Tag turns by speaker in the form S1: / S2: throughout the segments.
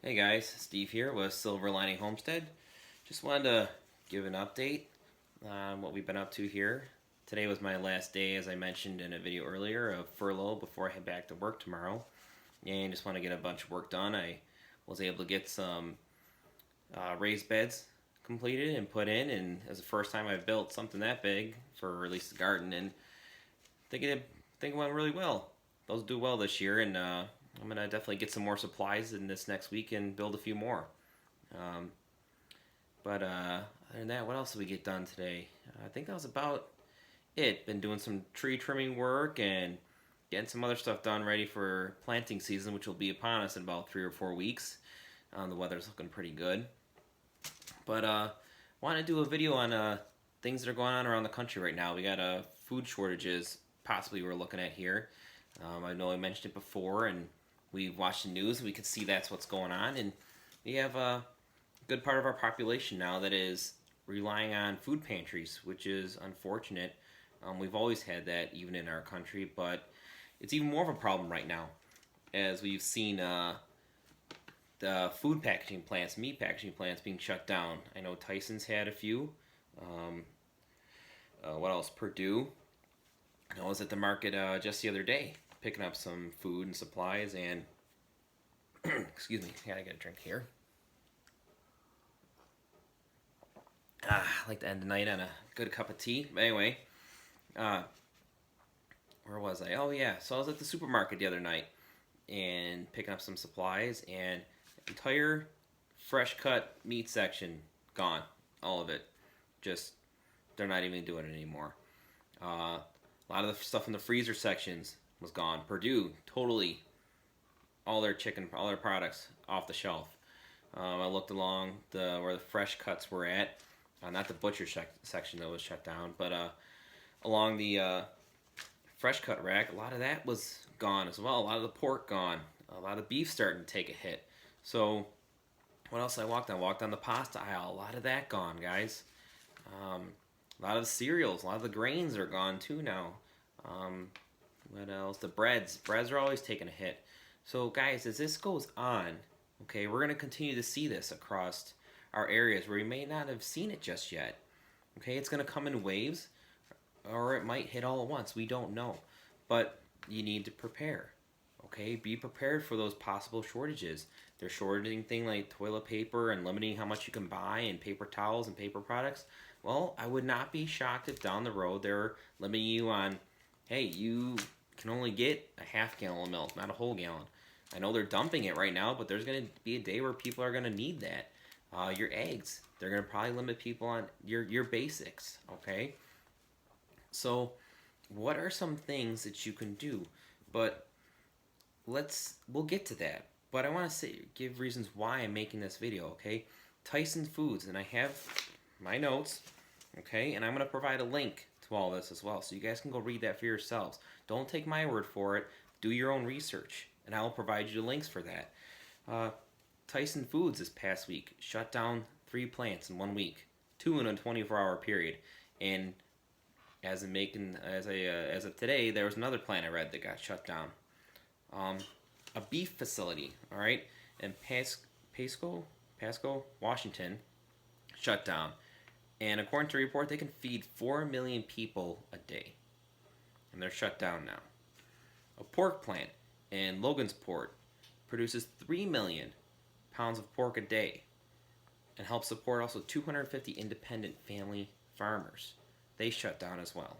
S1: Hey guys, Steve here with Silver Lining Homestead. Just wanted to give an update on what we've been up to here. Today was my last day, as I mentioned in a video earlier, of furlough before I head back to work tomorrow. And just want to get a bunch of work done. I was able to get some raised beds completed and put in, and it was the first time I've built something that big for at least the garden, and think it went really well. Those do well this year, and I'm gonna definitely get some more supplies in this next week and build a few more. Um, but other than that, what else did we get done today? I think that was about it. Been doing some tree trimming work and getting some other stuff done ready for planting season, which will be upon us in about 3 or 4 weeks. The weather's looking pretty good. But want to do a video on things that are going on around the country right now. We got food shortages possibly we're looking at here. I know I mentioned it before, and we've watched the news. We could see that's what's going on, and we have a good part of our population now that is relying on food pantries, which is unfortunate. We've always had that, even in our country, but it's even more of a problem right now, as we've seen the food packaging plants, meat packaging plants being shut down. I know Tyson's had a few. What else? Purdue. I was at the market just the other day picking up some food and supplies, and excuse me, I gotta get a drink here. I like to end the night on a good cup of tea. But anyway, where was I? Oh yeah, so I was at the supermarket the other night and picking up some supplies, and entire fresh cut meat section gone, all of it. Just they're not even doing it anymore. A lot of the stuff in the freezer sections was gone. Purdue, totally, all their products off the shelf. I looked along where the fresh cuts were at, not the butcher section that was shut down, but along the fresh cut rack, a lot of that was gone as well. A lot of the pork gone. A lot of beef starting to take a hit. So, what else I walked on? Walked on the pasta aisle. A lot of that gone, guys. A lot of the cereals, a lot of the grains are gone too now. What else? The breads. Breads are always taking a hit. So guys, as this goes on, okay, we're going to continue to see this across our areas where we may not have seen it just yet. Okay, it's going to come in waves, or it might hit all at once. We don't know. But you need to prepare. Okay, be prepared for those possible shortages. They're shorting things like toilet paper and limiting how much you can buy, and paper towels and paper products. Well, I would not be shocked if down the road they're limiting you on, hey, you can only get a half gallon of milk, not a whole gallon. I know they're dumping it right now, but there's going to be a day where people are going to need that. Your eggs, they're going to probably limit people on your basics, okay? So, what are some things that you can do? But we'll get to that. But I want to give reasons why I'm making this video, okay? Tyson Foods, and I have my notes, okay? And I'm going to provide a link to all this as well, so you guys can go read that for yourselves. Don't take my word for it. Do your own research, and I will provide you the links for that. Tyson Foods this past week shut down 3 plants in 1 week, 2 in a 24-hour period, and as of today, there was another plant I read that got shut down. A beef facility, all right, in Pasco, Washington, shut down. And according to a report, they can feed 4 million people a day. And they're shut down now. A pork plant in Logansport produces 3 million pounds of pork a day and helps support also 250 independent family farmers. They shut down as well.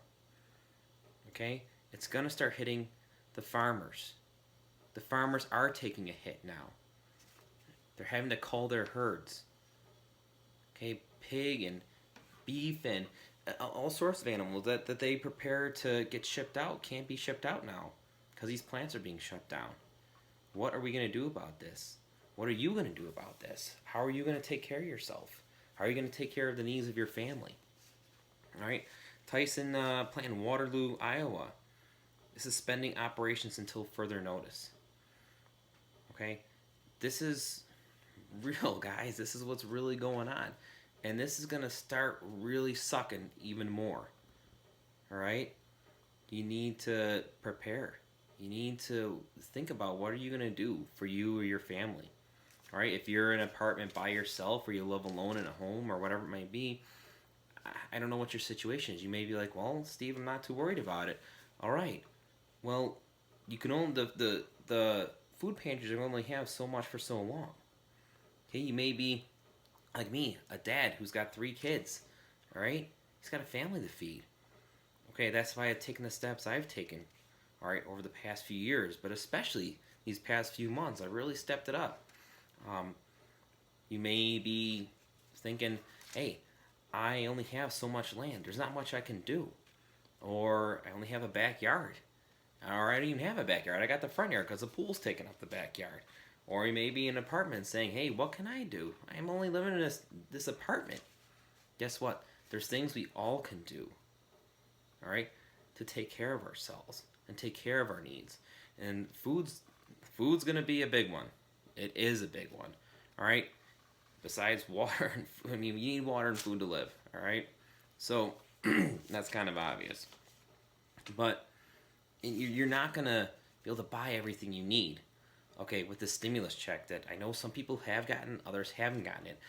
S1: Okay? It's going to start hitting the farmers. The farmers are taking a hit now. They're having to cull their herds. Okay? Pig and beef and all sorts of animals that they prepare to get shipped out can't be shipped out now because these plants are being shut down. What are we going to do about this? What are you going to do about this? How are you going to take care of yourself? How are you going to take care of the needs of your family? All right, Tyson plant in Waterloo, Iowa is suspending operations until further notice. Okay, this is real, guys. This is what's really going on. And this is going to start really sucking even more. All right? You need to prepare. You need to think about what are you going to do for you or your family. All right, if you're in an apartment by yourself or you live alone in a home or whatever it may be, I don't know what your situation is. You may be like, well, Steve, I'm not too worried about it. All right, well, you can only the food pantries are only have so much for so long. Okay, you may be like me, a dad who's got 3 kids. All right, he's got a family to feed. Okay, that's why I've taken the steps I've taken. All right, over the past few years, but especially these past few months, I've really stepped it up. Um, you may be thinking, hey, I only have so much land. There's not much I can do. Or I only have a backyard. Or I don't even have a backyard. I got the front yard because the pool's taking up the backyard. Or you may be in an apartment saying, hey, what can I do? I'm only living in this apartment. Guess what? There's things we all can do, all right, to take care of ourselves and take care of our needs. And food's going to be a big one. It is a big one, all right? Besides water, I mean, you need water and food to live, all right? So that's kind of obvious. But you're not going to be able to buy everything you need. Okay, with the stimulus check that I know some people have gotten, others haven't gotten it.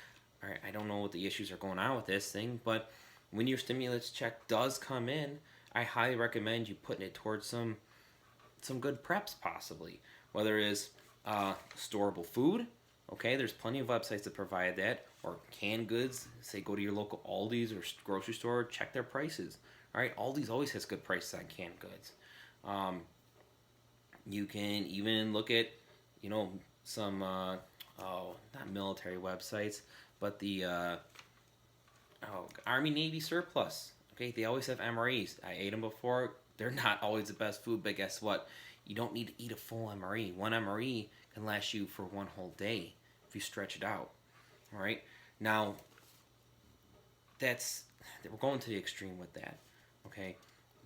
S1: All right, I don't know what the issues are going on with this thing, but when your stimulus check does come in, I highly recommend you putting it towards some good preps possibly. Whether it is storable food, okay, there's plenty of websites that provide that, or canned goods. Say go to your local Aldi's or grocery store, check their prices. All right, Aldi's always has good prices on canned goods. You can even look at some not military websites, but the Army Navy surplus. Okay, they always have MREs. I ate them before. They're not always the best food, but guess what? You don't need to eat a full MRE. One MRE can last you for one whole day if you stretch it out. All right. Now, we're going to the extreme with that. Okay,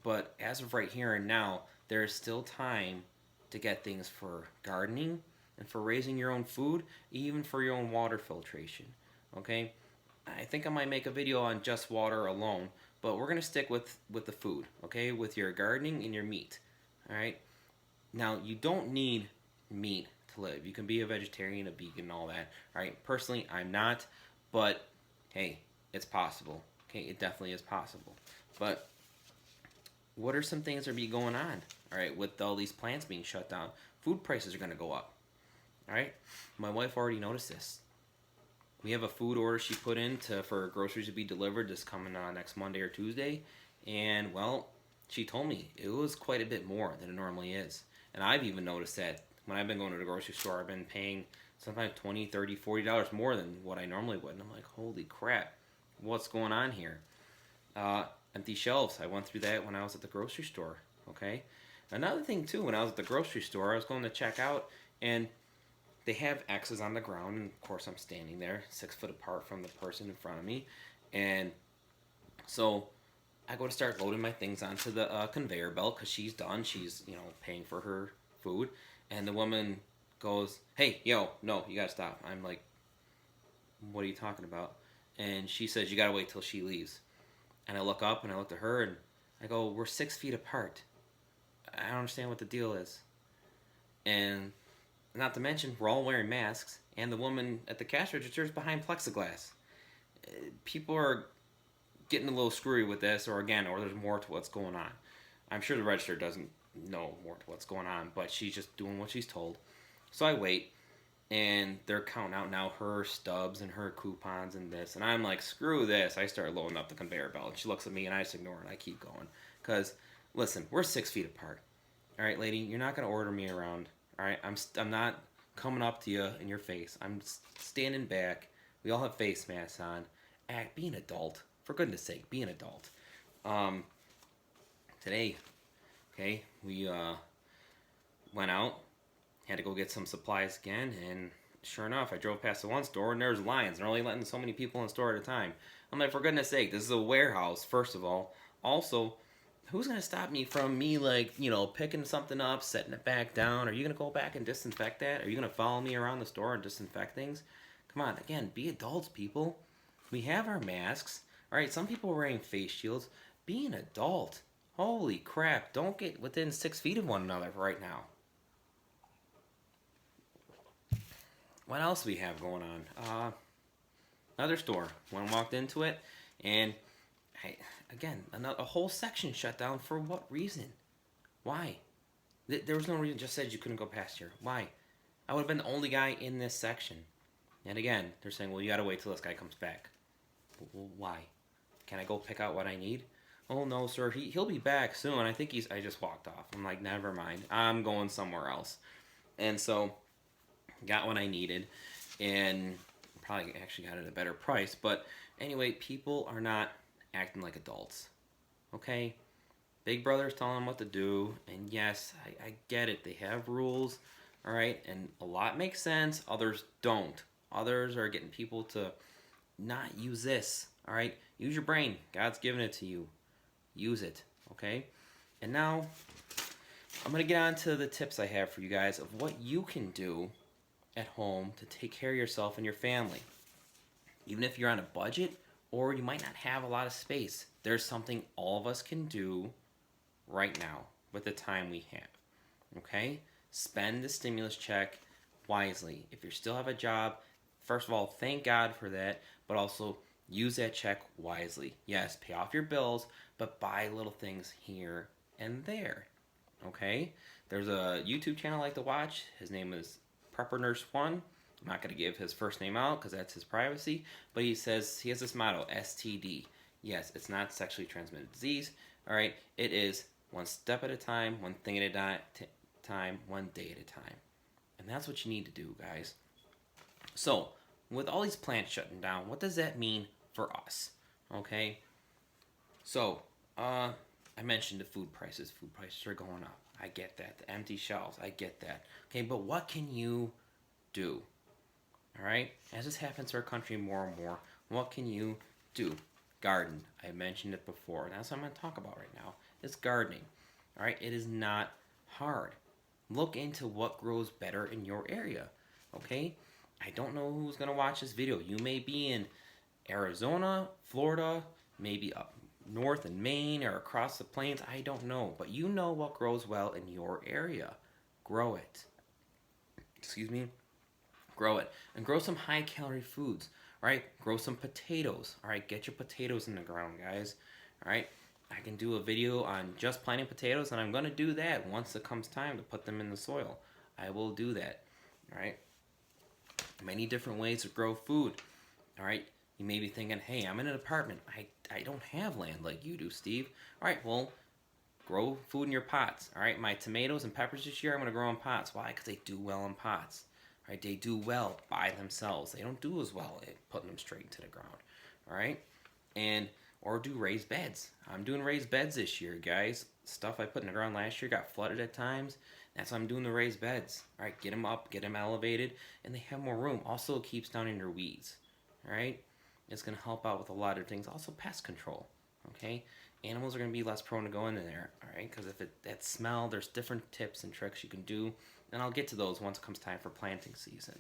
S1: but as of right here and now, there is still time to get things for gardening and for raising your own food, even for your own water filtration. Okay, I think I might make a video on just water alone, but we're gonna stick with the food. Okay, with your gardening and your meat. All right. Now you don't need meat to live. You can be a vegetarian, a vegan, all that. All right. Personally, I'm not, but hey, it's possible. Okay, it definitely is possible. But what are some things that are be going on? All right, with all these plants being shut down, food prices are going to go up. All right, my wife already noticed this. We have a food order she put in for groceries to be delivered this coming next Monday or Tuesday, and well, she told me it was quite a bit more than it normally is. And I've even noticed that when I've been going to the grocery store, I've been paying sometimes $20, $30, $40 more than what I normally would. And I'm like, holy crap, what's going on here? Empty shelves. I went through that when I was at the grocery store. Okay. Another thing too, when I was at the grocery store, I was going to check out, and they have X's on the ground, and of course I'm standing there 6 foot apart from the person in front of me, and so I go to start loading my things onto the conveyor belt because she's done. She's paying for her food, and the woman goes, "Hey, yo, no, you gotta stop." I'm like, "What are you talking about?" And she says, "You gotta wait till she leaves." And I look up and I look at her and I go, "We're 6 feet apart. I don't understand what the deal is." And not to mention, we're all wearing masks, and the woman at the cash register is behind plexiglass. People are getting a little screwy with this, or there's more to what's going on. I'm sure the register doesn't know more to what's going on, but she's just doing what she's told. So I wait, and they're counting out now her stubs and her coupons and this, and I'm like, screw this. I start loading up the conveyor belt, and she looks at me, and I just ignore it. I keep going, because listen, we're 6 feet apart. All right, lady, you're not gonna order me around. All right, I'm not coming up to you in your face. I'm standing back. We all have face masks on. Be an adult, for goodness sake. Be an adult. Today, okay, we went out, had to go get some supplies again, and sure enough, I drove past the one store and there's lines. They're only letting so many people in the store at a time. I'm like, for goodness sake, this is a warehouse, first of all. Also, who's going to stop me from picking something up, setting it back down? Are you going to go back and disinfect that? Are you going to follow me around the store and disinfect things? Come on, again, be adults, people. We have our masks. All right, some people are wearing face shields. Be an adult. Holy crap, don't get within 6 feet of one another right now. what else we have going on? Another store. When I walked into it, and a whole section shut down. For what reason? Why? There was no reason. Just said you couldn't go past here. Why? I would have been the only guy in this section. And again, they're saying, well, you gotta wait till this guy comes back. Well, why? Can I go pick out what I need? Oh no, sir. He'll be back soon. I think I just walked off. I'm like, never mind. I'm going somewhere else. And so, got what I needed, and probably actually got it at a better price. But anyway, people are not acting like adults. Okay? Big Brother's telling them what to do, and yes, I get it. They have rules, all right? And a lot makes sense. Others don't. Others are getting people to not use this, all right? Use your brain. God's given it to you. Use it, okay? And now, I'm going to get on to the tips I have for you guys of what you can do at home to take care of yourself and your family. Even if you're on a budget or you might not have a lot of space, there's something all of us can do right now with the time we have. Okay? Spend the stimulus check wisely. If you still have a job, first of all, thank God for that, but also use that check wisely. Yes, pay off your bills, but buy little things here and there. Okay? There's a YouTube channel I like to watch. His name is Prepper Nurse 1. I'm not going to give his first name out because that's his privacy, but he says he has this motto, STD. Yes, it's not sexually transmitted disease. All right? It is one step at a time, one thing at a time, one day at a time. And that's what you need to do, guys. So, with all these plants shutting down, what does that mean for us? Okay? So, I mentioned the food prices. Food prices are going up. I get that. The empty shelves, I get that. Okay, but what can you do? All right? As this happens to our country more and more, what can you do? Garden. I mentioned it before. That's what I'm going to talk about right now. It's gardening. All right? It is not hard. Look into what grows better in your area. Okay? I don't know who's going to watch this video. You may be in Arizona, Florida, maybe up north in Maine or across the plains. I don't know. But you know what grows well in your area. Grow it. Excuse me. Grow it. And grow some high-calorie foods. All right? Grow some potatoes. All right? Get your potatoes in the ground, guys. All right? I can do a video on just planting potatoes, and I'm going to do that once it comes time to put them in the soil. I will do that. All right? Many different ways to grow food. All right? You may be thinking, hey, I'm in an apartment. I don't have land like you do, Steve. All right, well, grow food in your pots. All right? My tomatoes and peppers this year, I'm going to grow in pots. Why? Because they do well in pots. All right? They do well by themselves. They don't do as well at putting them straight into the ground. All right? Or do raised beds. I'm doing raised beds this year, guys. Stuff I put in the ground last year got flooded at times. That's why I'm doing the raised beds. All right, get them up, get them elevated, and they have more room. Also, it keeps down in your weeds. All right, it's going to help out with a lot of things. Also, pest control. Okay, animals are going to be less prone to go in there. All right, because if that smell, there's different tips and tricks you can do, and I'll get to those once it comes time for planting season.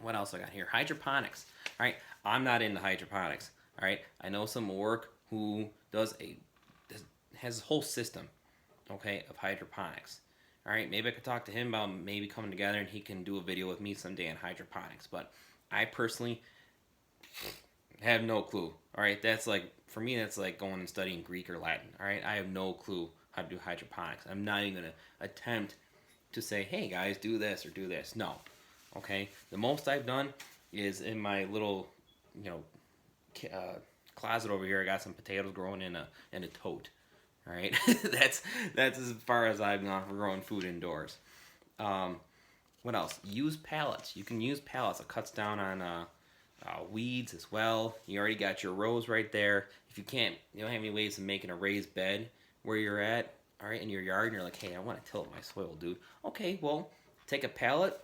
S1: What else I got here? Hydroponics. All right, I'm not into hydroponics. All right, I know some work who has a whole system, okay, of hydroponics. All right, maybe I could talk to him about maybe coming together and he can do a video with me someday on hydroponics. But I personally have no clue. All right, that's like, for me, that's like going and studying Greek or Latin. All right, I have no clue how to do hydroponics. I'm not even going to attempt to say, hey guys, do this or do this. No, okay. The most I've done is in my little, closet over here. I got some potatoes growing in a tote. All right, that's as far as I've gone for growing food indoors. What else? Use pallets. You can use pallets. It cuts down on weeds as well. You already got your rows right there. If you don't have any ways of making a raised bed where you're at, all right, in your yard, and you're like, hey, I want to till my soil, dude. Okay, well, take a pallet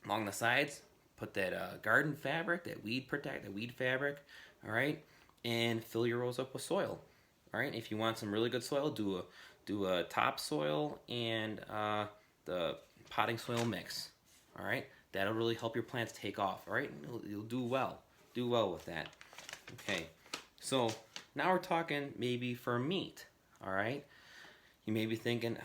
S1: along the sides, put that garden fabric, that weed fabric, all right, and fill your rows up with soil. All right, if you want some really good soil, do a topsoil and the potting soil mix. All right, that'll really help your plants take off. All right, you'll do well. Do well with that. Okay, so now we're talking maybe for meat. All right, you may be thinking,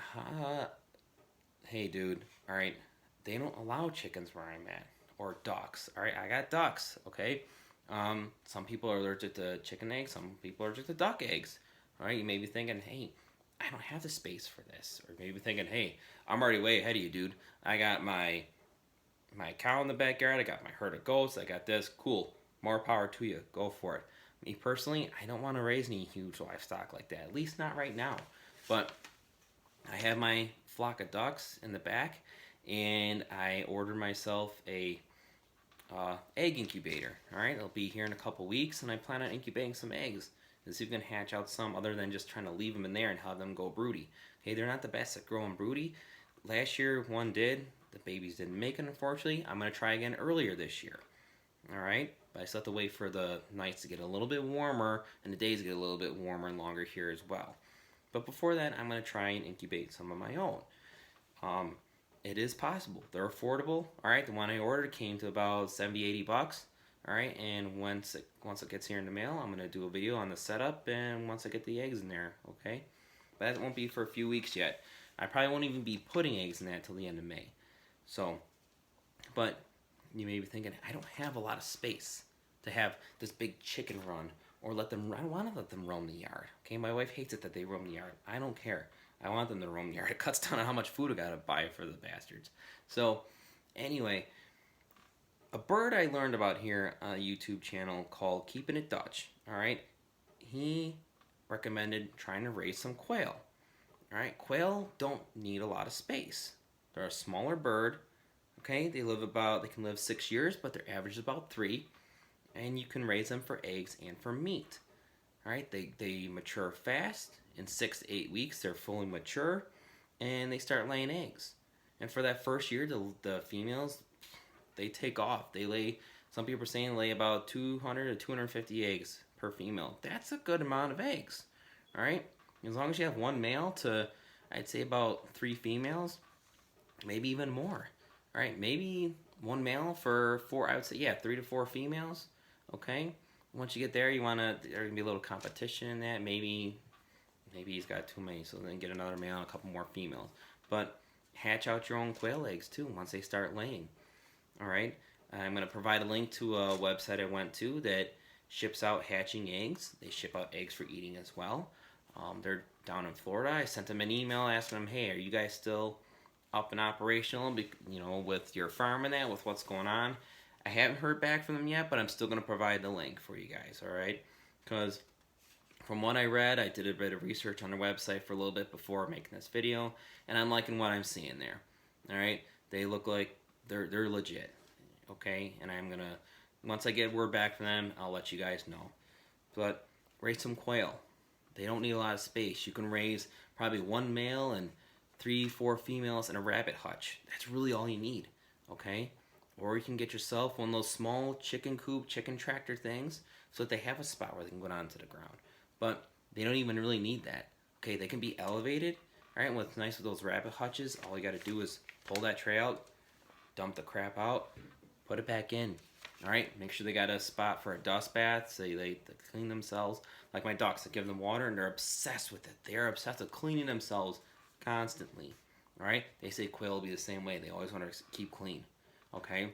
S1: hey, dude. All right, they don't allow chickens where I'm at, or ducks. All right, I got ducks. Okay, some people are allergic to chicken eggs. Some people are allergic to duck eggs. All right, you may be thinking, hey, I don't have the space for this, or maybe thinking, hey, I'm already way ahead of you, dude. I got my cow in the backyard. I got my herd of goats. I got this. Cool. More power to you. Go for it. Me personally, I don't want to raise any huge livestock like that. At least not right now. But I have my flock of ducks in the back, and I ordered myself a egg incubator. All right, it'll be here in a couple weeks, and I plan on incubating some eggs and see if we can hatch out some other than just trying to leave them in there and have them go broody. Okay, they're not the best at growing broody. Last year one did. The babies didn't make it, unfortunately. I'm going to try again earlier this year. All right, but I still have to wait for the nights to get a little bit warmer and the days to get a little bit warmer and longer here as well. But before that, I'm going to try and incubate some of my own. It is possible. They're affordable. All right, the one I ordered came to about 70, 80 bucks. All right, and once it gets here in the mail, I'm going to do a video on the setup and once I get the eggs in there, okay? But that won't be for a few weeks yet. I probably won't even be putting eggs in that till the end of May. So, but you may be thinking, I don't have a lot of space to have this big chicken run or let them, I don't want to let them roam the yard. Okay, my wife hates it that they roam the yard. I don't care. I want them to roam the yard. It cuts down on how much food I gotta buy for the bastards. So, anyway, a bird I learned about here on a YouTube channel called Keeping It Dutch. All right, he recommended trying to raise some quail. All right, quail don't need a lot of space. They're a smaller bird. Okay, they can live 6 years, but their average is about 3, and you can raise them for eggs and for meat. All right, they mature fast. In 6 to 8 weeks, they're fully mature, and they start laying eggs. And for that first year, the females, they take off. They lay, some people are saying, lay about 200 to 250 eggs per female. That's a good amount of eggs. All right, as long as you have one male to, I'd say about 3 females, maybe even more. All right, maybe one male for 4, I would say, yeah, 3 to 4 females. Okay, once you get there, there's gonna be a little competition in that. Maybe he's got too many, so then get another male and a couple more females. But hatch out your own quail eggs too once they start laying. All right, I'm going to provide a link to a website I went to that ships out hatching eggs. They ship out eggs for eating as well. They're down in Florida. I sent them an email asking them, hey, are you guys still up and operational, with your farm and that, with what's going on? I haven't heard back from them yet, but I'm still going to provide the link for you guys, all right? Because from what I read, I did a bit of research on their website for a little bit before making this video, and I'm liking what I'm seeing there. All right, they look like they're legit. Okay, and I'm gonna, once I get word back from them, I'll let you guys know. But raise some quail. They don't need a lot of space. You can raise probably one male and 3, 4 females in a rabbit hutch. That's really all you need. Okay, or you can get yourself one of those small chicken coop, chicken tractor things, so that they have a spot where they can go down to the ground. But they don't even really need that. Okay, they can be elevated. All right, what's nice with those rabbit hutches, all you got to do is pull that tray out, dump the crap out, put it back in. All right, make sure they got a spot for a dust bath so they clean themselves. Like my ducks, I give them water and they're obsessed with it. They're obsessed with cleaning themselves constantly. All right, they say quail will be the same way. They always want to keep clean. Okay,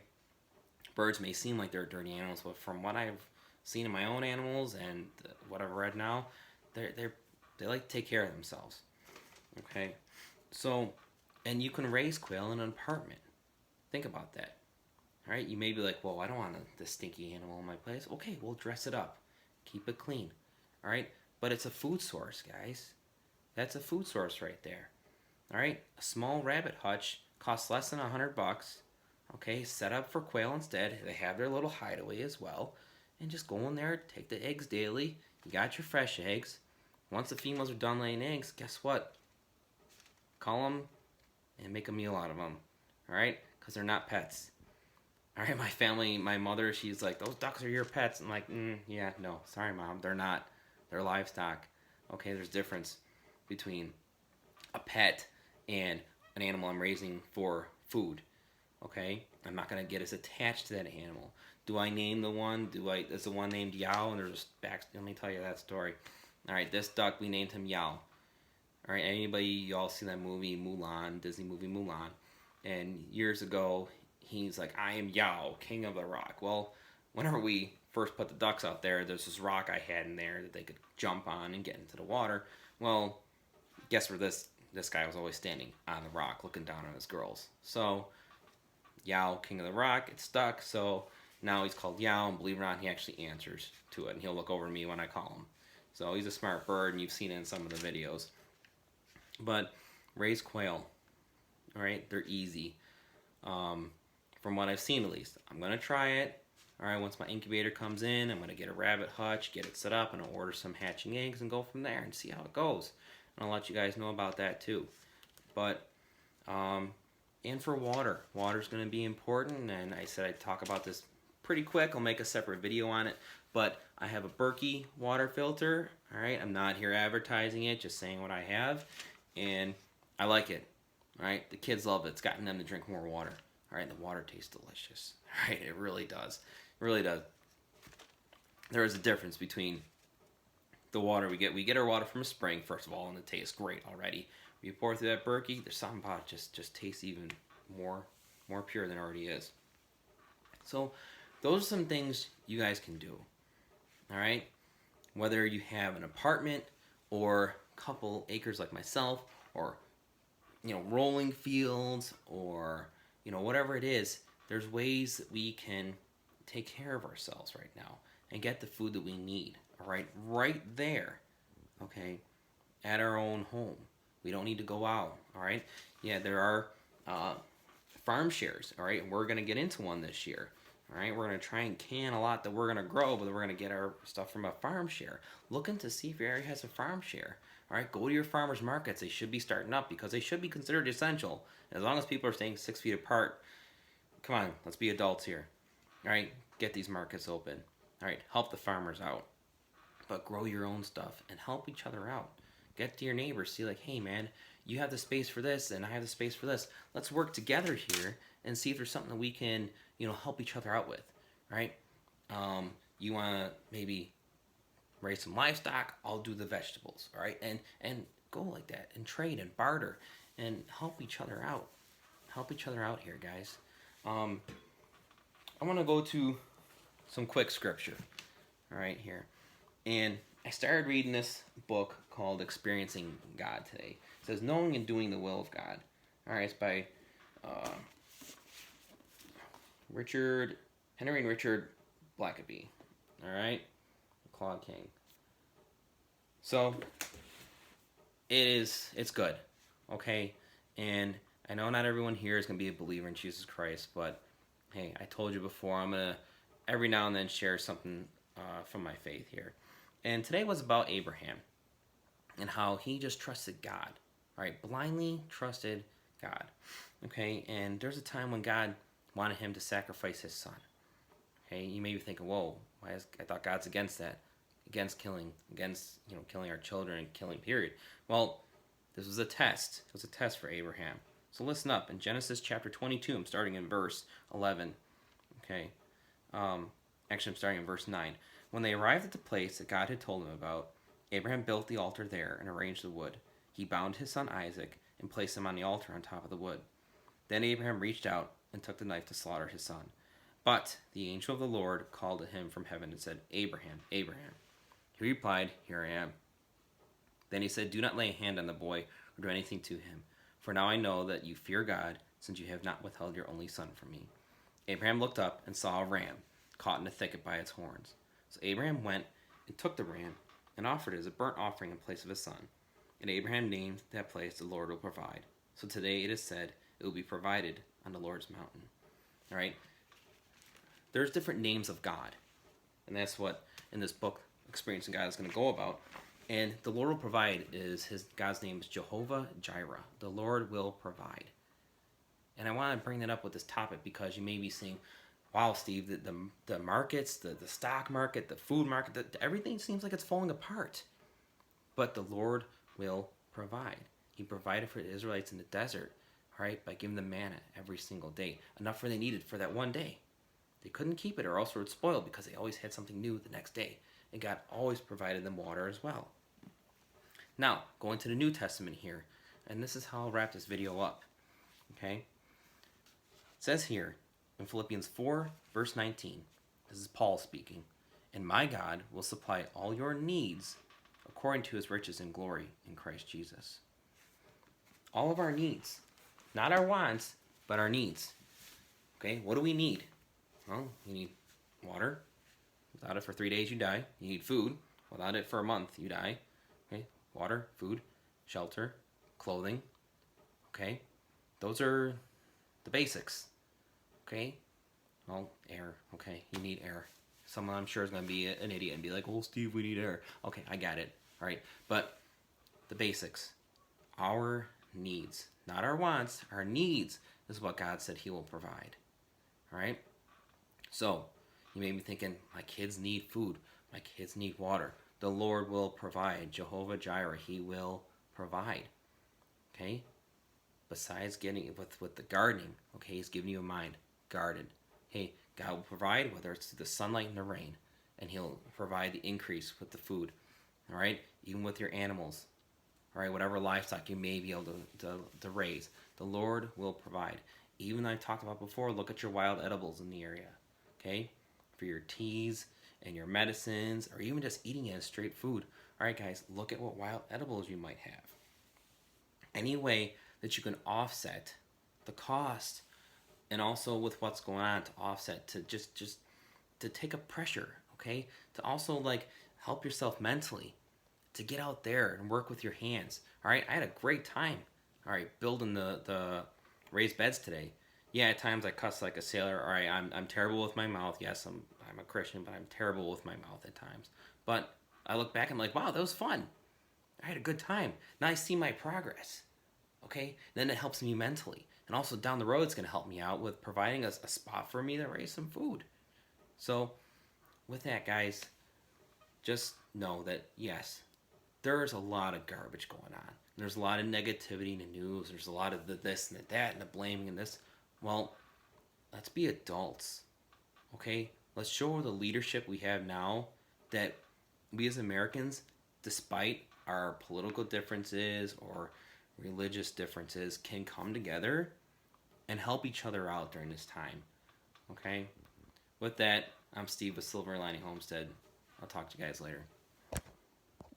S1: birds may seem like they're dirty animals, but from what I've seen in my own animals and what I've read now, they like to take care of themselves. Okay, so, and you can raise quail in an apartment. Think about that. All right, you may be like, well, I don't want the stinky animal in my place. Okay, we'll dress it up, keep it clean. All right, but it's a food source, guys. That's a food source right there. All right, a small rabbit hutch costs less than $100. Okay, set up for quail instead. They have their little hideaway as well. And just go in there, take the eggs daily. You got your fresh eggs. Once the females are done laying eggs, guess what? Call them and make a meal out of them. All right? Because they're not pets. All right, my family, my mother, she's like, those ducks are your pets. I'm like, yeah, no, sorry, Mom. They're not. They're livestock. Okay, there's difference between a pet and an animal I'm raising for food. Okay? I'm not going to get as attached to that animal. Do I name the one? Is the one named Yao? And there's let me tell you that story. All right, this duck, we named him Yao. All right, y'all see that movie Mulan, Disney movie Mulan? And years ago, he's like, I am Yao, king of the rock. Well, whenever we first put the ducks out there, there's this rock I had in there that they could jump on and get into the water. Well, guess where this guy was always standing? On the rock, looking down on his girls. So Yao, king of the rock, it's stuck. So now he's called Yao, and believe it or not, he actually answers to it, and he'll look over to me when I call him. So he's a smart bird, and you've seen it in some of the videos. But raise quail, all right? They're easy, from what I've seen at least. I'm gonna try it. All right, once my incubator comes in, I'm gonna get a rabbit hutch, get it set up, and I'll order some hatching eggs and go from there and see how it goes. And I'll let you guys know about that too. But and for water's gonna be important. And I said I'd talk about this pretty quick. I'll make a separate video on it. But I have a Berkey water filter. All right, I'm not here advertising it, just saying what I have, and I like it. All right, the kids love it. It's gotten them to drink more water. All right, the water tastes delicious. All right, it really does. It really does. There is a difference between the water we get. We get our water from a spring, first of all, and it tastes great already. When you pour through that Berkey, there's something about it just tastes even more pure than it already is. So those are some things you guys can do. All right, whether you have an apartment or a couple acres like myself, or rolling fields, or whatever it is, there's ways that we can take care of ourselves right now and get the food that we need. All right there, okay, at our own home. We don't need to go out. All right, yeah, there are farm shares. All right, we're gonna get into one this year. All right, we're gonna try and can a lot that we're gonna grow, but we're gonna get our stuff from a farm share. Looking to see if your area has a farm share. All right, go to your farmers markets. They should be starting up because they should be considered essential. As long as people are staying 6 feet apart, come on, let's be adults here. All right, get these markets open. All right, help the farmers out, but grow your own stuff and help each other out. Get to your neighbors, see like, hey man, you have the space for this and I have the space for this. Let's work together here and see if there's something that we can, help each other out with. All right, you want to maybe raise some livestock, I'll do the vegetables. All right, and go like that and trade and barter and help each other out. Help each other out here, guys. I want to go to some quick scripture. All right, here. And I started reading this book called Experiencing God today. It says, Knowing and Doing the Will of God. All right, it's by Henry and Richard Blackaby. All right, Claude King. So it's good, okay? And I know not everyone here is going to be a believer in Jesus Christ, but hey, I told you before, I'm going to every now and then share something from my faith here. And today was about Abraham and how he just trusted God, right? Blindly trusted God, okay? And there's a time when God wanted him to sacrifice his son. Okay, you may be thinking, whoa, I thought God's against that, against killing, against killing our children and killing, period. Well, this was a test. It was a test for Abraham. So listen up. In Genesis chapter 22, I'm starting in verse 11. Okay, actually I'm starting in verse 9. When they arrived at the place that God had told him about, Abraham built the altar there and arranged the wood. He bound his son Isaac and placed him on the altar on top of the wood. Then Abraham reached out and took the knife to slaughter his son. But the angel of the Lord called to him from heaven and said, Abraham, Abraham. He replied, Here I am. Then he said, Do not lay a hand on the boy or do anything to him, for now I know that you fear God, since you have not withheld your only son from me. Abraham looked up and saw a ram caught in a thicket by its horns. So Abraham went and took the ram and offered it as a burnt offering in place of his son. And Abraham named that place, The Lord Will Provide. So today it is said, It will be provided on the Lord's mountain. All right? There's different names of God. And that's what, in this book, Experiencing God, is going to go about. And the Lord will provide God's name is Jehovah Jireh. The Lord will provide. And I want to bring that up with this topic because you may be saying, wow, Steve, the markets, the stock market, the food market, everything seems like it's falling apart. But the Lord will provide. He provided for the Israelites in the desert, all right, by giving them manna every single day, enough for they needed for that one day. They couldn't keep it or else it would spoil because they always had something new the next day. And God always provided them water as well. Now, going to the New Testament here, and this is how I'll wrap this video up, okay? says here in Philippians 4, verse 19, this is Paul speaking, and my God will supply all your needs according to his riches and glory in Christ Jesus. All of our needs, not our wants, but our needs. Okay, what do we need? Well, you need water. Without it for 3 days, you die. You need food. Without it for a month, you die. Okay, water, food, shelter, clothing. Okay, those are the basics. Okay, well, air. Okay, you need air. Someone I'm sure is going to be an idiot and be like, well, Steve, we need air. Okay, I got it. All right, but the basics, our needs, not our wants, our needs is what God said he will provide. All right, so you may be thinking, my kids need food, my kids need water. The Lord will provide. Jehovah Jireh, he will provide. Okay, besides getting with the gardening, okay, he's giving you a mind, garden. Hey, God will provide, whether it's through the sunlight and the rain, and he'll provide the increase with the food. All right, even with your animals. All right, whatever livestock you may be able to raise, the Lord will provide. Even I talked about before, look at your wild edibles in the area. Okay, for your teas and your medicines, or even just eating it as straight food. All right, guys, look at what wild edibles you might have. Any way that you can offset the cost, and also with what's going on to offset, to just to take a pressure, okay, to also like help yourself mentally, to get out there and work with your hands. All right, I had a great time, all right, building the raised beds today. Yeah, at times I cuss like a sailor. All right, I'm terrible with my mouth. Yes, I'm a Christian, but I'm terrible with my mouth at times. But I look back and I'm like, wow, that was fun. I had a good time. Now I see my progress. Okay, then it helps me mentally, and also down the road it's going to help me out with providing a spot for me to raise some food. So with that, guys, just know that yes, there's a lot of garbage going on. There's a lot of negativity in the news. There's a lot of the this and the that and the blaming and this. Well, let's be adults. Okay, let's show the leadership we have now that we as Americans, despite our political differences or religious differences, can come together and help each other out during this time. Okay? With that, I'm Steve with Silver Lining Homestead. I'll talk to you guys later.